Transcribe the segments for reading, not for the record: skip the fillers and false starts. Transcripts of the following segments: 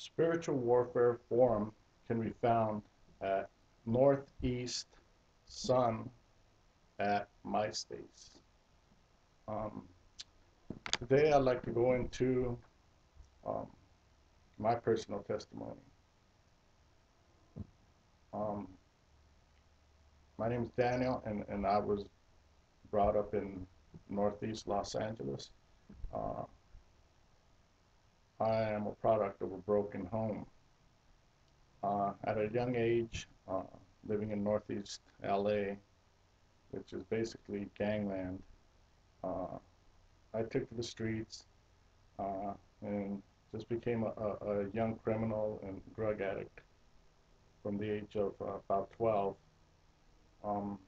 Spiritual Warfare Forum can be found at Northeast Sun at MySpace. Um, Today, I'd like to go into um, my personal testimony. Um, my name is Daniel, and I was brought up in Northeast Los Angeles. Uh, I am a product of a broken home. At a young age, living in Northeast LA, which is basically gangland, uh, I took to the streets uh, and just became a young criminal and drug addict from the age of about 12. Um,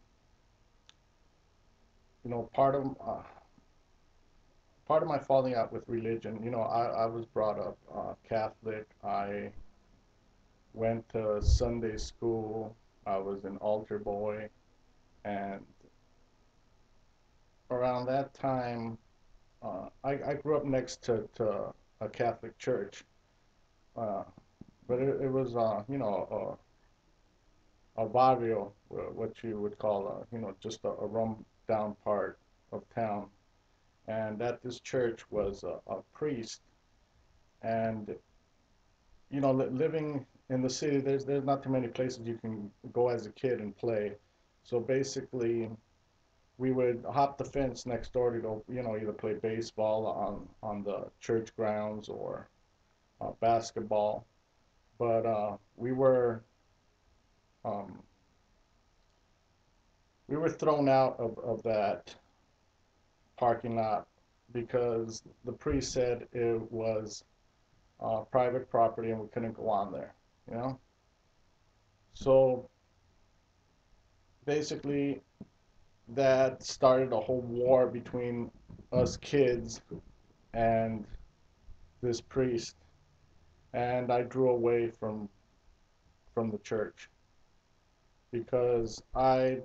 you know, part of my falling out with religion, I was brought up Catholic. I went to Sunday school. I was an altar boy, and around that time, I grew up next to a Catholic church, uh, but it was, a barrio, what you would call, just a run down part of town. And at this church was a priest, and living in the city, there's not too many places you can go as a kid and play. So basically, we would hop the fence next door to go, either play baseball on the church grounds or basketball. But um, we were thrown out of that parking lot because the priest said it was private property and we couldn't go on there, you know? So basically, that started a whole war between us kids and this priest, and I drew away from the church because I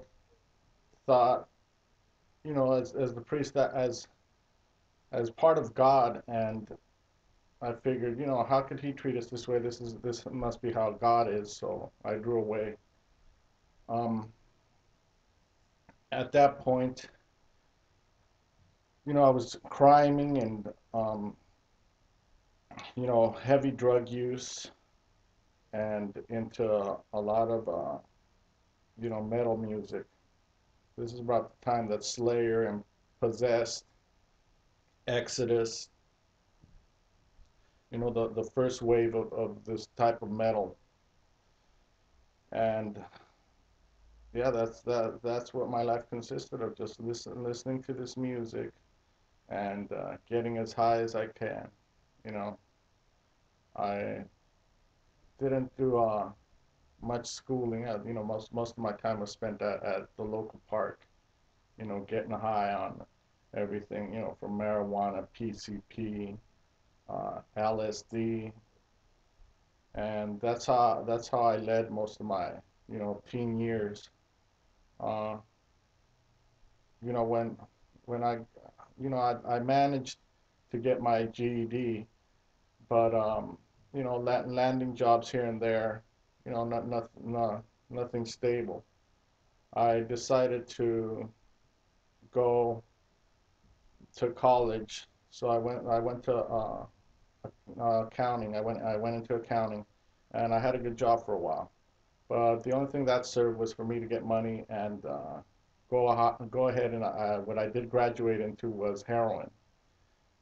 thought, as the priest, that as part of God, and I figured, how could he treat us this way? This must be how God is. So I drew away. Um, at that point, I was criming and heavy drug use and into a lot of metal music. This is about the time that Slayer and Possessed, Exodus, the first wave of this type of metal. And yeah, that's what my life consisted of, just listening to this music and getting as high as I can. You know, I didn't do much schooling. Most of my time was spent at the local park. Getting high on everything. From marijuana, PCP, LSD, and that's how I led most of my teen years. Uh, when I managed to get my GED, but landing jobs here and there, nothing stable. I decided to go to college, so I went to accounting. I went into accounting, and I had a good job for a while. But the only thing that served was for me to get money and go ahead, and what I did graduate into was heroin.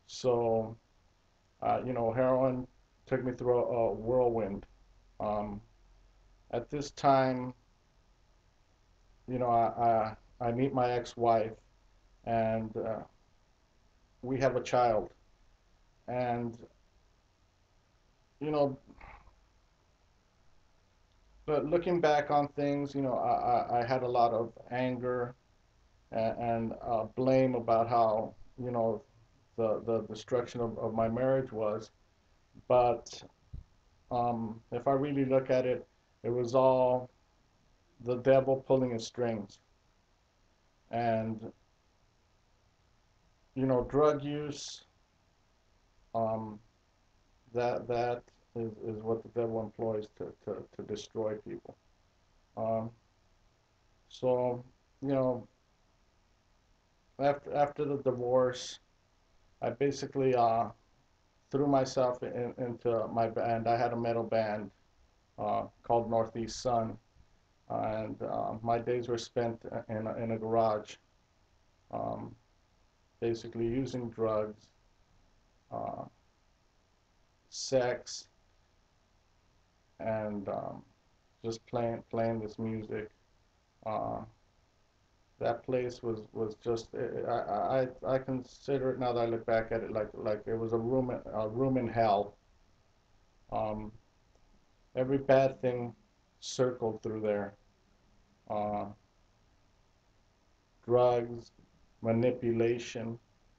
So heroin took me through a whirlwind. Um, at this time, I meet my ex-wife, and we have a child. And you know, but looking back on things, I had a lot of anger and blame about how the destruction of my marriage was. But if I really look at it, it was all the devil pulling his strings. And drug use, um, that is what the devil employs to destroy people. Um, so, you know, after the divorce, I basically threw myself into my band. I had a metal band called Northeast Sun, and my days were spent in a garage, um, basically using drugs, uh, sex, and just playing this music. Uh, that place was just I consider it now that I look back at it like it was a room in hell. Um, every bad thing circled through there. Uh, drugs, manipulation,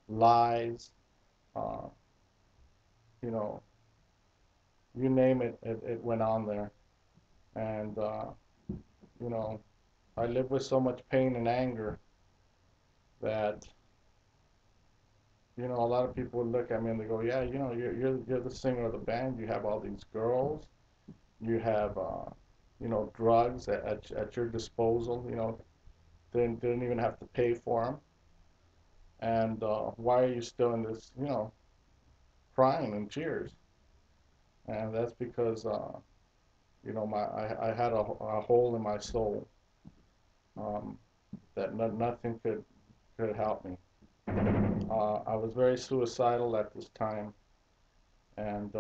lies, uh, you know, you name it, it went on there. And, you know, I lived with so much pain and anger that, you know, a lot of people would look at me and they go, yeah, you know, you're the singer of the band. You have all these girls. You have, you know, drugs at your disposal. You know, didn't even have to pay for them. And why are you still in this, you know, crying and tears? And that's because you know I had a hole in my soul um, that nothing could help me. I was very suicidal at this time and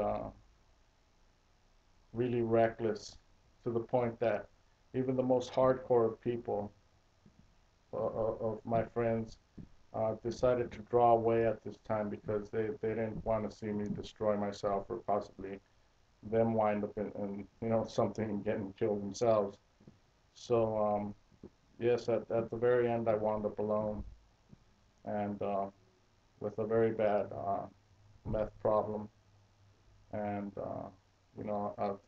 really reckless to the point that even the most hardcore people of my friends decided to draw away at this time because they didn't want to see me destroy myself or possibly them wind up in you know something and getting killed themselves. So yes, at the very end, I wound up alone and with a very bad meth problem, and you know,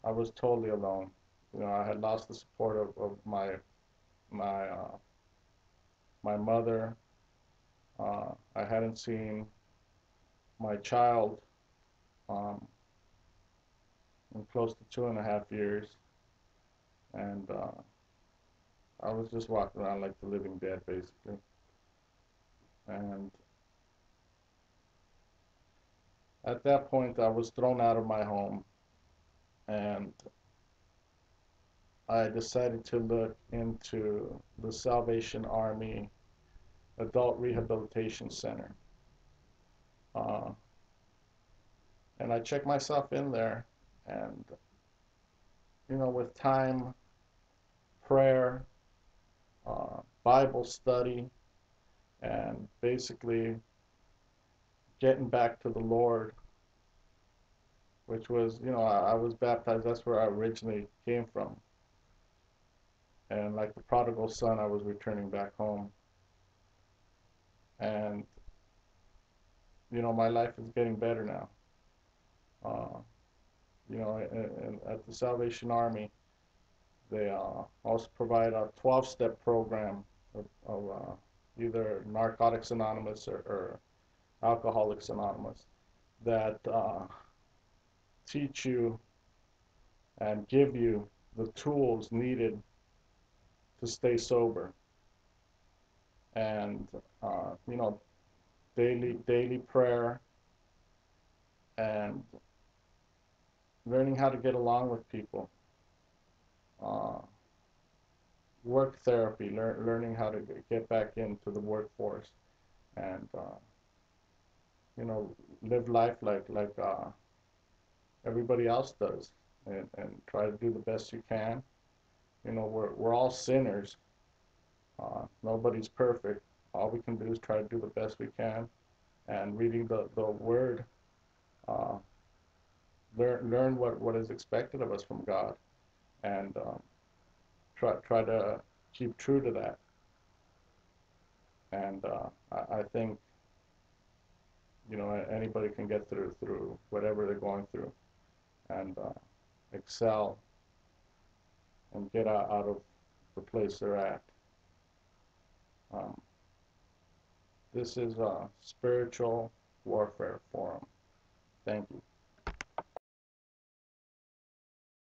I was totally alone. You know, I had lost the support of my my mother. I hadn't seen my child um, in close to 2.5 years, and I was just walking around like the living dead, basically. And at that point, I was thrown out of my home, and I decided to look into the Salvation Army Adult Rehabilitation Center. Uh, and I checked myself in there, and, you know, with time, prayer, Bible study, and basically getting back to the Lord, which was, you know, I was baptized, that's where I originally came from. And like the prodigal son, I was returning back home. And, you know, my life is getting better now. Uh, you know, at the Salvation Army, they also provide a 12-step program of either Narcotics Anonymous or Alcoholics Anonymous that teach you and give you the tools needed to stay sober. And, you know, daily prayer and learning how to get along with people. Uh, work therapy, learning how to get back into the workforce, and you know, live life like everybody else does, and try to do the best you can. You know, we're all sinners. Nobody's perfect. All we can do is try to do the best we can, and reading the Word, uh, learn what is expected of us from God, and try to keep true to that. And I think you know anybody can get through whatever they're going through and excel and get out of the place they're at. Um, this is a spiritual warfare forum. Thank you.